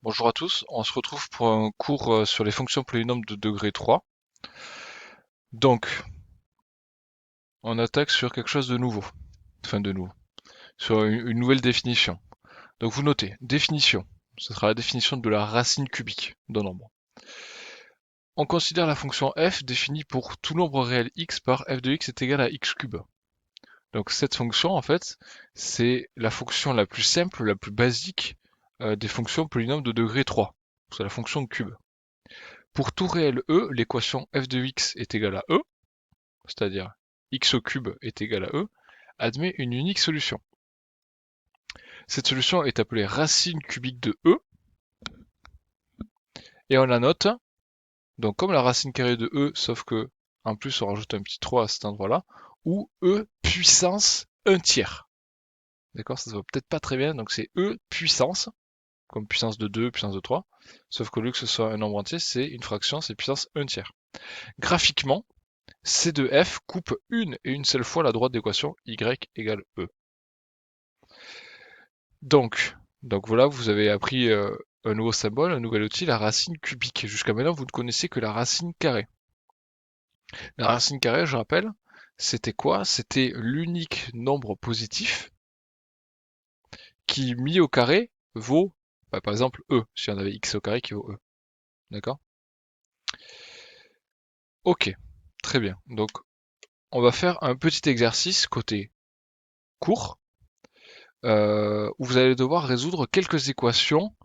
Bonjour à tous, on se retrouve pour un cours sur les fonctions polynômes de degré 3. Donc, on attaque sur quelque chose de nouveau, sur une nouvelle définition. Donc vous notez, définition, ce sera la définition de la racine cubique d'un nombre. On considère la fonction f définie pour tout nombre réel x par f de x est égal à x cube. Donc cette fonction, en fait, c'est la fonction la plus simple, la plus basique des fonctions polynômes de degré 3. C'est la fonction cube. Pour tout réel e, l'équation f de x est égale à e, c'est-à-dire x au cube est égal à e, admet une unique solution. Cette solution est appelée racine cubique de e, et on la note, donc comme la racine carrée de e, sauf que en plus on rajoute un petit 3 à cet endroit-là, ou e puissance 1 tiers. D'accord, ça se voit peut-être pas très bien, donc c'est e puissance, comme puissance de 2, puissance de 3, sauf qu'au lieu que ce soit un nombre entier, c'est une fraction, c'est puissance 1 tiers. Graphiquement, C de f coupe une et une seule fois la droite d'équation y égale e. Donc voilà, vous avez appris un nouveau symbole, un nouvel outil, la racine cubique. Jusqu'à maintenant, vous ne connaissez que la racine carrée. La racine carrée, je rappelle, c'était quoi? C'était l'unique nombre positif qui, mis au carré, vaut, par exemple, e, si on avait x au carré qui vaut e. D'accord? Ok, très bien. Donc, on va faire un petit exercice côté court, où vous allez devoir résoudre quelques équations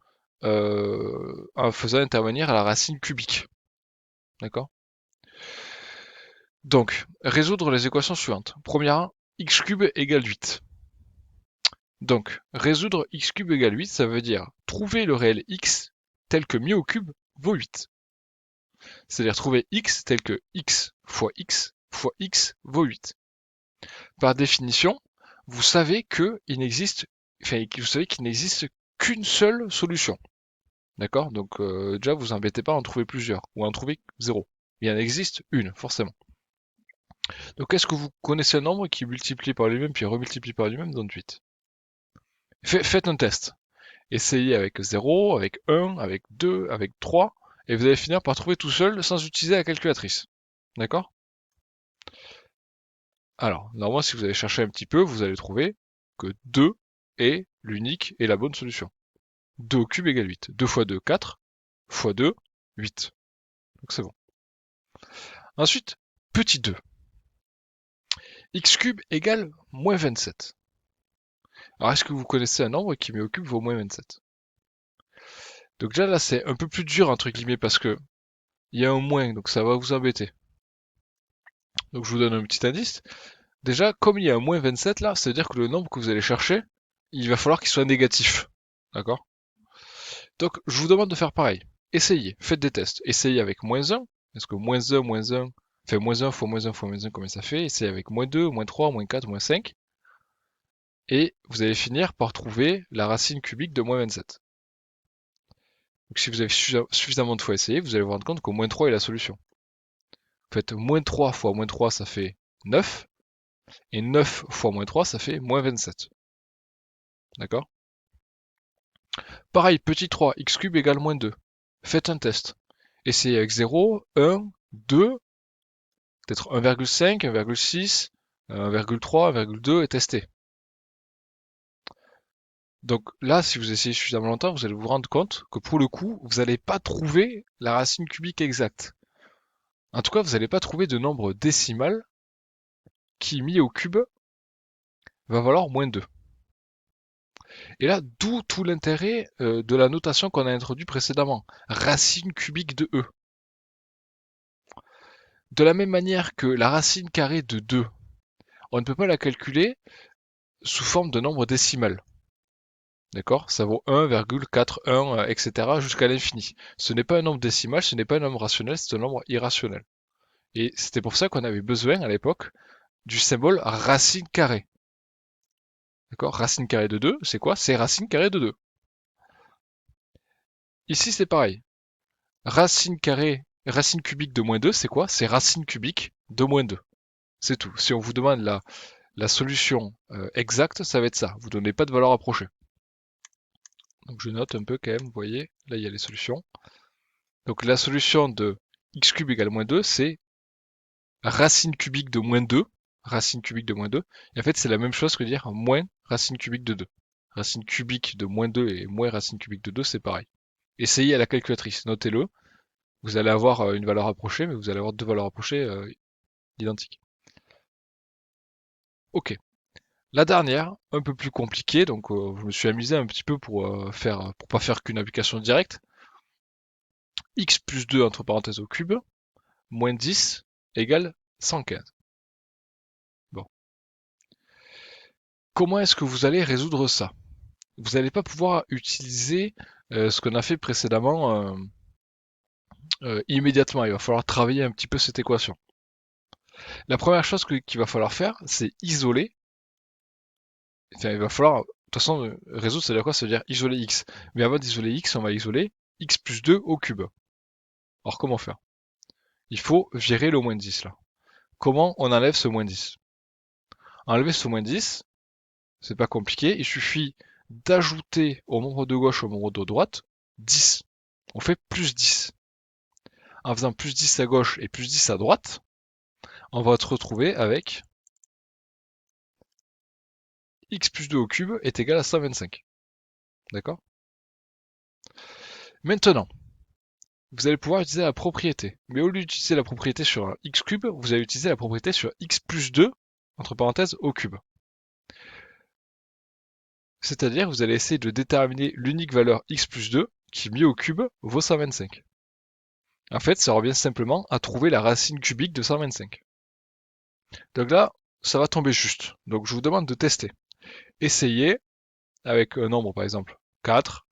en faisant intervenir la racine cubique. D'accord? Donc, résoudre les équations suivantes. Première, x cube égale 8. Donc, résoudre x cube égale 8, ça veut dire trouver le réel x tel que mis au cube vaut 8. C'est-à-dire trouver x tel que x fois x vaut 8. Par définition, vous savez qu'il n'existe qu'une seule solution. D'accord? Donc déjà, vous embêtez pas à en trouver plusieurs, ou à en trouver 0. Il y en existe une, forcément. Donc est-ce que vous connaissez un nombre qui multiplie par lui-même puis remultiplie par lui-même donne 8? Faites un test. Essayez avec 0, avec 1, avec 2, avec 3, et vous allez finir par trouver tout seul sans utiliser la calculatrice. D'accord? Alors, normalement, si vous allez chercher un petit peu, vous allez trouver que 2 est l'unique et la bonne solution. 2 au cube égale 8. 2 fois 2, 4, fois 2, 8. Donc c'est bon. Ensuite, petit 2. X cube égale moins 27. Alors, est-ce que vous connaissez un nombre qui met au cube vaut moins 27? Donc déjà là, c'est un peu plus dur, entre guillemets, parce que il y a un moins, donc ça va vous embêter. Donc je vous donne un petit indice. Déjà, comme il y a un moins 27 là, ça veut dire que le nombre que vous allez chercher, il va falloir qu'il soit négatif. D'accord? Donc je vous demande de faire pareil. Essayez, faites des tests. Essayez avec moins 1, parce que moins 1, fait moins 1 fois moins 1, combien ça fait? Essayez avec moins 2, moins 3, moins 4, moins 5. Et vous allez finir par trouver la racine cubique de moins 27. Donc si vous avez suffisamment de fois essayé, vous allez vous rendre compte qu'au moins 3 est la solution. Vous faites moins 3 fois moins 3, ça fait 9. Et 9 fois moins 3, ça fait moins 27. D'accord? Pareil, petit 3, x cube égale moins 2. Faites un test. Essayez avec 0, 1, 2, peut-être 1,5, 1,6, 1,3, 1,2 et testez. Donc là, si vous essayez suffisamment longtemps, vous allez vous rendre compte que pour le coup, vous n'allez pas trouver la racine cubique exacte. En tout cas, vous n'allez pas trouver de nombre décimal qui, mis au cube, va valoir moins 2. Et là, d'où tout l'intérêt de la notation qu'on a introduite précédemment. Racine cubique de e. De la même manière que la racine carrée de 2, on ne peut pas la calculer sous forme de nombre décimal. D'accord? Ça vaut 1,41, etc. jusqu'à l'infini. Ce n'est pas un nombre décimal, ce n'est pas un nombre rationnel, c'est un nombre irrationnel. Et c'était pour ça qu'on avait besoin à l'époque du symbole racine carrée. D'accord? Racine carrée de 2, c'est quoi? C'est racine carrée de 2. Ici, c'est pareil. Racine cubique de moins 2, c'est quoi? C'est racine cubique de moins 2. C'est tout. Si on vous demande la solution exacte, ça va être ça. Vous ne donnez pas de valeur approchée. Donc je note un peu quand même, vous voyez, là il y a les solutions. Donc la solution de x cube égale moins 2, c'est racine cubique de moins 2, racine cubique de moins 2, et en fait c'est la même chose que dire moins racine cubique de 2. Racine cubique de moins 2 et moins racine cubique de 2, c'est pareil. Essayez à la calculatrice, notez-le, vous allez avoir une valeur approchée, mais vous allez avoir deux valeurs approchées identiques. Ok. La dernière, un peu plus compliquée, donc je me suis amusé un petit peu pour pas faire qu'une application directe. X plus 2 entre parenthèses au cube, moins 10 égale 115. Bon. Comment est-ce que vous allez résoudre ça? Vous n'allez pas pouvoir utiliser ce qu'on a fait précédemment immédiatement. Il va falloir travailler un petit peu cette équation. La première chose qu'il va falloir faire, c'est isoler. Enfin, il va falloir, de toute façon, résoudre, c'est-à-dire quoi? Ça veut dire isoler x. Mais avant d'isoler x, on va isoler x plus 2 au cube. Alors comment faire? Il faut virer le moins 10 là. Comment on enlève ce moins 10? Enlever ce moins 10, c'est pas compliqué, il suffit d'ajouter au membre de gauche au membre de droite 10. On fait plus 10. En faisant plus 10 à gauche et plus 10 à droite, on va se retrouver avec x plus 2 au cube est égal à 125. D'accord? Maintenant, vous allez pouvoir utiliser la propriété. Mais au lieu d'utiliser la propriété sur un x cube, vous allez utiliser la propriété sur x plus 2, entre parenthèses, au cube. C'est-à-dire, vous allez essayer de déterminer l'unique valeur x plus 2 qui, mis au cube, vaut 125. En fait, ça revient simplement à trouver la racine cubique de 125. Donc là, ça va tomber juste. Donc je vous demande de tester. Essayez avec un nombre, par exemple, 4,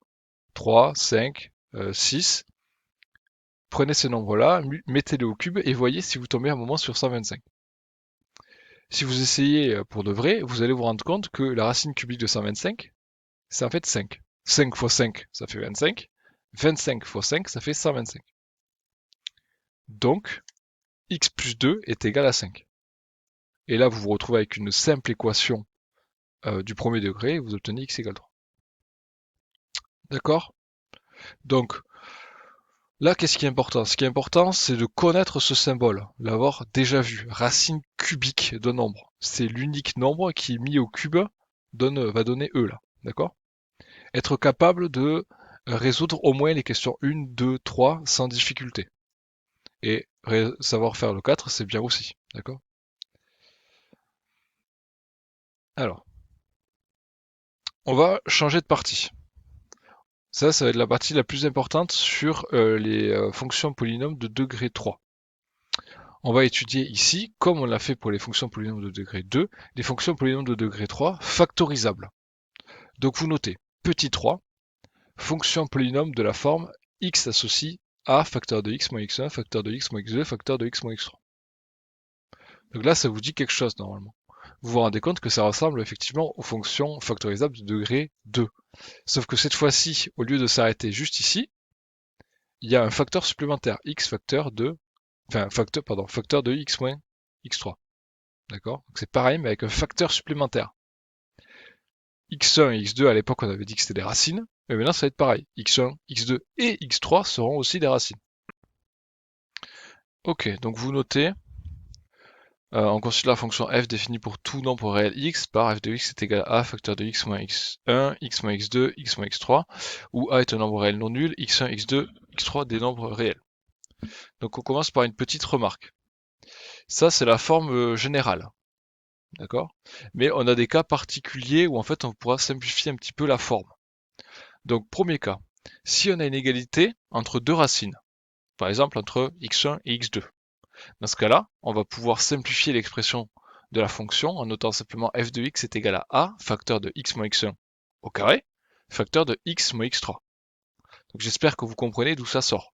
3, 5, 6. Prenez ces nombres-là, mettez-les au cube et voyez si vous tombez à un moment sur 125. Si vous essayez pour de vrai, vous allez vous rendre compte que la racine cubique de 125, c'est en fait 5. 5 fois 5, ça fait 25. 25 fois 5, ça fait 125. Donc, x plus 2 est égal à 5. Et là, vous vous retrouvez avec une simple équation du premier degré et vous obtenez x égale 3. D'accord? Donc, là, qu'est-ce qui est important? Ce qui est important, c'est de connaître ce symbole, l'avoir déjà vu. Racine cubique de nombre. C'est l'unique nombre qui, mis au cube, va donner E là. D'accord? Être capable de résoudre au moins les questions 1, 2, 3 sans difficulté. Et savoir faire le 4, c'est bien aussi. D'accord? Alors, on va changer de partie. Ça va être la partie la plus importante sur les fonctions polynômes de degré 3. On va étudier ici, comme on l'a fait pour les fonctions polynômes de degré 2, les fonctions polynômes de degré 3 factorisables. Donc vous notez, petit 3, fonction polynôme de la forme x associe à facteur de x moins x1, facteur de x moins x2, facteur de x moins x3. Donc là, ça vous dit quelque chose normalement. Vous vous rendez compte que ça ressemble effectivement aux fonctions factorisables de degré 2. Sauf que cette fois-ci, au lieu de s'arrêter juste ici, il y a un facteur supplémentaire, x facteur de, facteur de x moins x3. D'accord? Donc c'est pareil, mais avec un facteur supplémentaire. x1 et x2, à l'époque, on avait dit que c'était des racines, mais maintenant, ça va être pareil. x1, x2 et x3 seront aussi des racines. Ok, donc vous notez, on considère la fonction f définie pour tout nombre réel x par f de x est égal à a facteur de x moins x1, x moins x2, x moins x3, où a est un nombre réel non nul, x1, x2, x3 des nombres réels. Donc on commence par une petite remarque. Ça, c'est la forme générale. D'accord? Mais on a des cas particuliers où en fait on pourra simplifier un petit peu la forme. Donc premier cas, si on a une égalité entre deux racines, par exemple entre x1 et x2, dans ce cas-là, on va pouvoir simplifier l'expression de la fonction en notant simplement f de x est égal à a, facteur de x moins x1 au carré, facteur de x moins x3. Donc j'espère que vous comprenez d'où ça sort.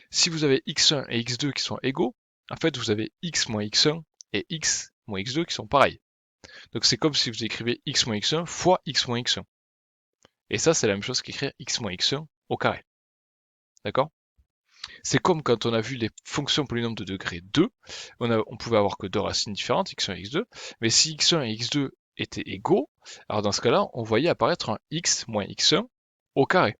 Si vous avez x1 et x2 qui sont égaux, en fait vous avez x moins x1 et x moins x2 qui sont pareils. Donc c'est comme si vous écrivez x moins x1 fois x moins x1. Et ça, c'est la même chose qu'écrire x moins x1 au carré. D'accord? C'est comme quand on a vu les fonctions polynômes de degré 2, on pouvait avoir que deux racines différentes, x1 et x2, mais si x1 et x2 étaient égaux, alors dans ce cas-là, on voyait apparaître un x moins x1 au carré.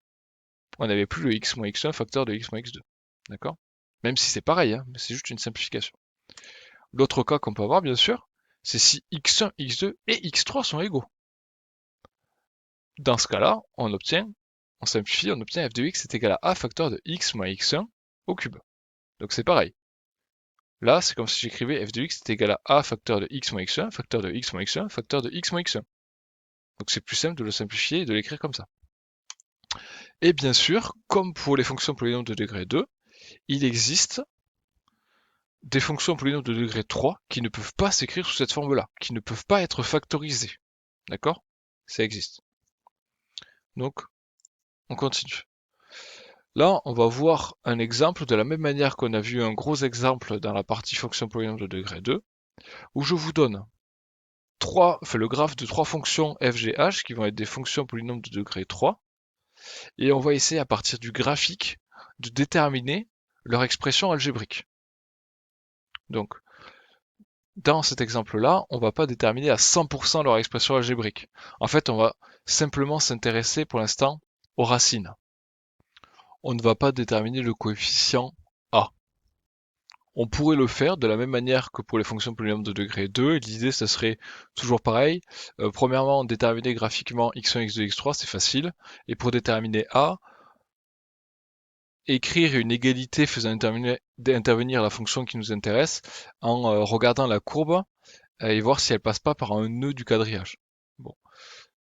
On n'avait plus le x moins x1 facteur de x moins x2. D'accord? Même si c'est pareil, hein, mais c'est juste une simplification. L'autre cas qu'on peut avoir, bien sûr, c'est si x1, x2 et x3 sont égaux. Dans ce cas-là, on simplifie, on obtient f de x est égal à a facteur de x moins x1 au cube. Donc c'est pareil. Là, c'est comme si j'écrivais f de x est égal à a facteur de x moins x1, facteur de x moins x1, facteur de x moins x1. Donc c'est plus simple de le simplifier et de l'écrire comme ça. Et bien sûr, comme pour les fonctions polynômes de degré 2, il existe des fonctions polynômes de degré 3 qui ne peuvent pas s'écrire sous cette forme-là, qui ne peuvent pas être factorisées. D'accord? Ça existe. Donc, on continue. Là, on va voir un exemple de la même manière qu'on a vu un gros exemple dans la partie fonction polynôme de degré 2, où je vous donne le graphe de trois fonctions f, g, h qui vont être des fonctions polynômes de degré 3, et on va essayer à partir du graphique de déterminer leur expression algébrique. Donc, dans cet exemple-là, on ne va pas déterminer à 100% leur expression algébrique. En fait, on va simplement s'intéresser pour l'instant aux racines. On ne va pas déterminer le coefficient a. On pourrait le faire de la même manière que pour les fonctions polynômes de degré 2. L'idée, ce serait toujours pareil. Premièrement, déterminer graphiquement x1, x2, x3, c'est facile. Et pour déterminer a, écrire une égalité faisant intervenir la fonction qui nous intéresse en regardant la courbe et voir si elle passe pas par un nœud du quadrillage. Bon.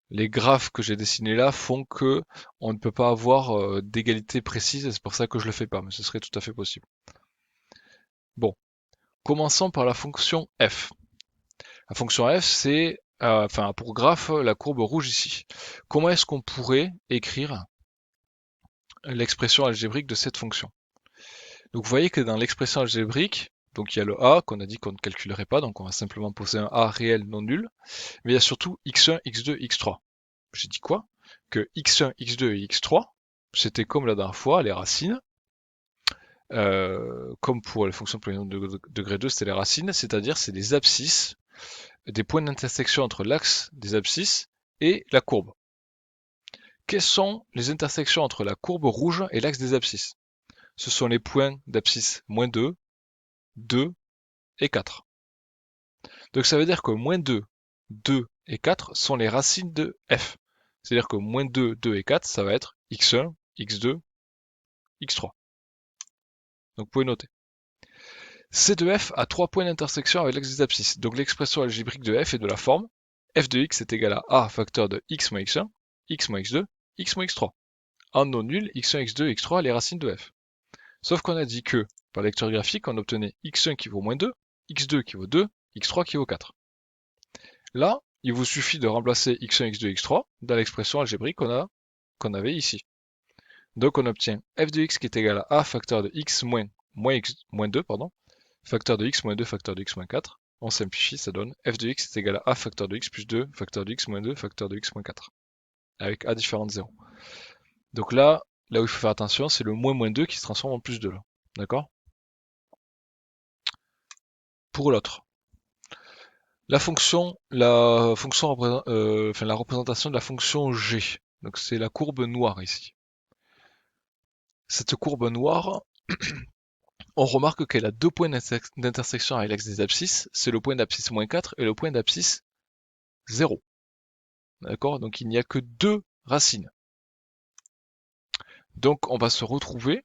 Les graphes que j'ai dessinés là font que on ne peut pas avoir d'égalité précise, et c'est pour ça que je le fais pas, mais ce serait tout à fait possible. Bon, commençons par la fonction f. La fonction f, c'est, pour graphe, la courbe rouge ici. Comment est-ce qu'on pourrait écrire l'expression algébrique de cette fonction? Donc vous voyez que dans l'expression algébrique, donc il y a le a qu'on a dit qu'on ne calculerait pas, donc on va simplement poser un a réel non nul, mais il y a surtout x1, x2, x3. J'ai dit quoi? Que x1, x2 et x3, c'était comme la dernière fois, les racines, comme pour les fonctions polynômes de degré 2, c'était les racines, c'est-à-dire c'est les abscisses, des points d'intersection entre l'axe des abscisses et la courbe. Quelles sont les intersections entre la courbe rouge et l'axe des abscisses? Ce sont les points d'abscisse moins 2, 2 et 4. Donc ça veut dire que moins 2, 2 et 4 sont les racines de f. C'est-à-dire que moins 2, 2 et 4, ça va être x1, x2, x3. Donc vous pouvez noter. C de f a 3 points d'intersection avec l'axe des abscisses. Donc l'expression algébrique de f est de la forme f de x est égal à a facteur de x moins x1, x moins x2, x moins x3. En non nul, x1, x2, x3 les racines de f. Sauf qu'on a dit que, par lecture graphique, on obtenait x1 qui vaut moins 2, x2 qui vaut 2, x3 qui vaut 4. Là, il vous suffit de remplacer x1, x2, x3 dans l'expression algébrique qu'on avait ici. Donc on obtient f de x qui est égal à a facteur de x moins 2, facteur de x moins 2, facteur de x moins 4. On simplifie, ça donne f de x est égal à a facteur de x plus 2, facteur de x moins 2, facteur de x moins 4. Avec a différent de 0. Donc là où il faut faire attention, c'est le moins 2 qui se transforme en plus 2 là. D'accord? Pour l'autre. La représentation de la fonction g. Donc c'est la courbe noire ici. Cette courbe noire, on remarque qu'elle a deux points d'intersection avec l'axe des abscisses. C'est le point d'abscisse moins 4 et le point d'abscisse 0. D'accord? Donc il n'y a que deux racines. Donc on va se retrouver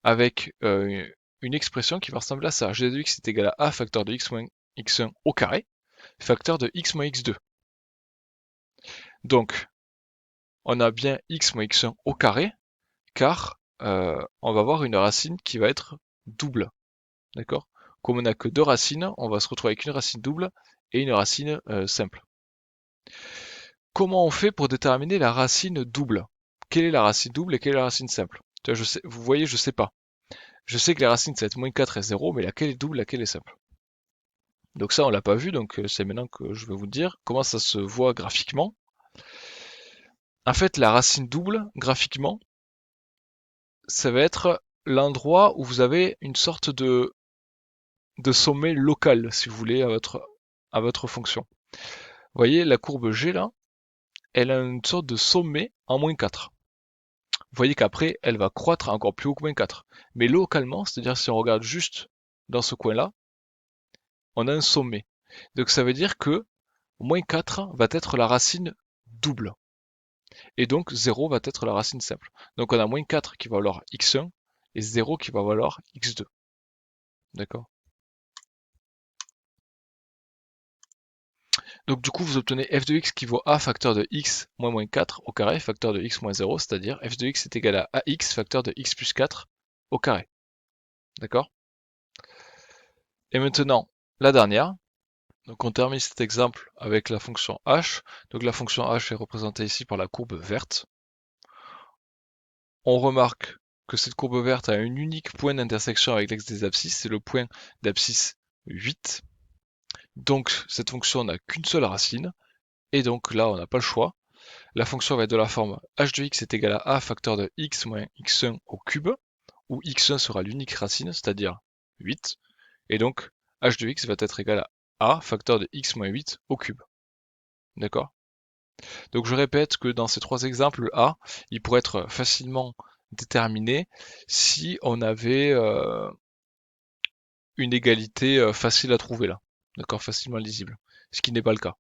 avec une expression qui va ressembler à ça. g de x est égal à a facteur de x moins x1 au carré, facteur de x moins x2. Donc, on a bien x moins x1 au carré, car on va avoir une racine qui va être double. D'accord? Comme on n'a que deux racines, on va se retrouver avec une racine double et une racine simple. Comment on fait pour déterminer la racine double? Quelle est la racine double et quelle est la racine simple? Vous voyez, je sais pas. Je sais que les racines, ça va être moins 4 et 0, mais laquelle est double, laquelle est simple? Donc ça, on l'a pas vu, donc c'est maintenant que je vais vous dire comment ça se voit graphiquement. En fait, la racine double, graphiquement, ça va être l'endroit où vous avez une sorte de sommet local, si vous voulez, à votre fonction. Vous voyez, la courbe G là, elle a une sorte de sommet en moins 4. voyez qu'après, elle va croître encore plus haut que moins 4. Mais localement, c'est-à-dire si on regarde juste dans ce coin-là, on a un sommet. Donc ça veut dire que moins 4 va être la racine double. Et donc 0 va être la racine simple. Donc on a moins 4 qui va valoir x1 et 0 qui va valoir x2. D'accord? Donc du coup, vous obtenez f de x qui vaut a facteur de x moins moins 4 au carré facteur de x moins 0, c'est-à-dire f de x est égal à ax facteur de x plus 4 au carré. D'accord? Et maintenant, la dernière. Donc on termine cet exemple avec la fonction h. Donc la fonction h est représentée ici par la courbe verte. On remarque que cette courbe verte a un unique point d'intersection avec l'axe des abscisses, c'est le point d'abscisse 8. Donc cette fonction n'a qu'une seule racine, et donc là on n'a pas le choix. La fonction va être de la forme h de x est égal à a facteur de x moins x1 au cube, où x1 sera l'unique racine, c'est-à-dire 8, et donc h de x va être égal à a facteur de x moins 8 au cube. D'accord? Donc je répète que dans ces trois exemples, le a, il pourrait être facilement déterminé si on avait une égalité facile à trouver là. D'accord, facilement lisible. Ce qui n'est pas le cas.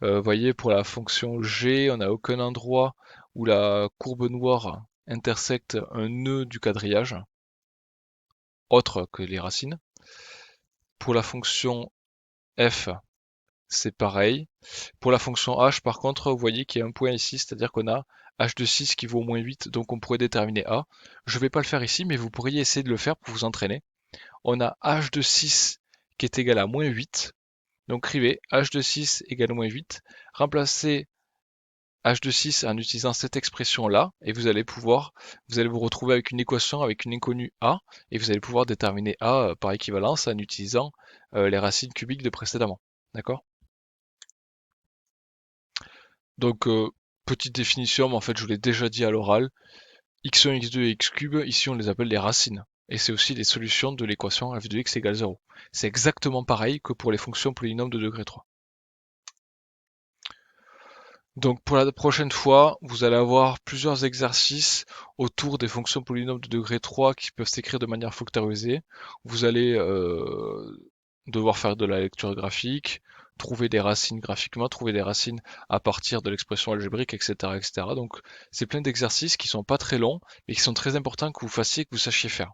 Vous voyez, pour la fonction g, on n'a aucun endroit où la courbe noire intersecte un nœud du quadrillage, autre que les racines. Pour la fonction f, c'est pareil. Pour la fonction h, par contre, vous voyez qu'il y a un point ici, c'est-à-dire qu'on a h de 6 qui vaut moins 8, donc on pourrait déterminer a. Je ne vais pas le faire ici, mais vous pourriez essayer de le faire pour vous entraîner. On a h de 6 qui est égal à moins 8. Donc écrivez h de 6 égale moins 8. Remplacez h de 6 en utilisant cette expression-là, et vous allez vous retrouver avec une équation avec une inconnue a, et vous allez pouvoir déterminer a par équivalence en utilisant les racines cubiques de précédemment. D'accord? Donc, petite définition, mais en fait je vous l'ai déjà dit à l'oral, x1, x2 et x cube, ici on les appelle les racines. Et c'est aussi les solutions de l'équation f de x égale 0. C'est exactement pareil que pour les fonctions polynômes de degré 3. Donc pour la prochaine fois, vous allez avoir plusieurs exercices autour des fonctions polynômes de degré 3 qui peuvent s'écrire de manière factorisée. Vous allez devoir faire de la lecture graphique, trouver des racines graphiquement, trouver des racines à partir de l'expression algébrique, etc., etc. Donc c'est plein d'exercices qui sont pas très longs, mais qui sont très importants que vous fassiez, que vous sachiez faire.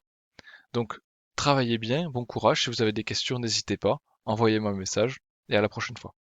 Donc travaillez bien, bon courage. Si vous avez des questions, n'hésitez pas, envoyez-moi un message et à la prochaine fois.